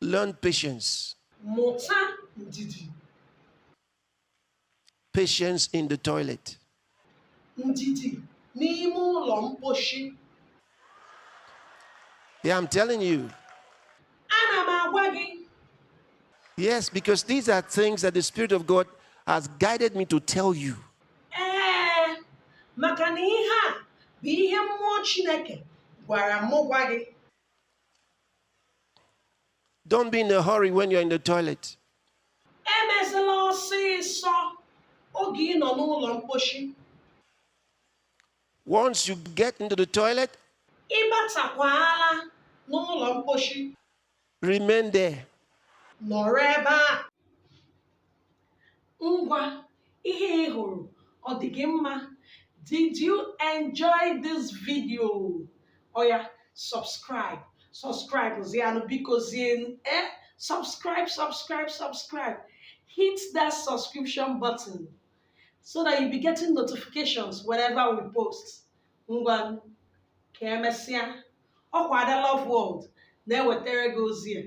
Learn patience. Mụta ndidi. Patience in the toilet. Ndidi n'ime ụlọ mposhi. Yeah, I'm telling you. Ana m agwa gị. Yes, because these are things that the Spirit of God has guided me to tell you. Maka na ihe a bụ ihe mmụọ Chineke gwara m gwa gị. Don't be in a hurry when you're in the toilet. Emezela ọsịsọ oge ị nọ n'ụlọ mposhi. Once you get into the toilet, Ịbatakwala n'ụlọ mposhi. remain there. Nọrọ ebe a. Ngwa, ihe ị hụrụ ọ dị gị mma? Did you enjoy this video? Oya, subscribe. Subscribe ozianu biko zienu. Subscribe. Hit that subscription button so that you'll be getting notifications whenever we post. Ngwa, ka emesịa. Ọkwa ADA.LOVEWORLD na-ewetara gị ozi a.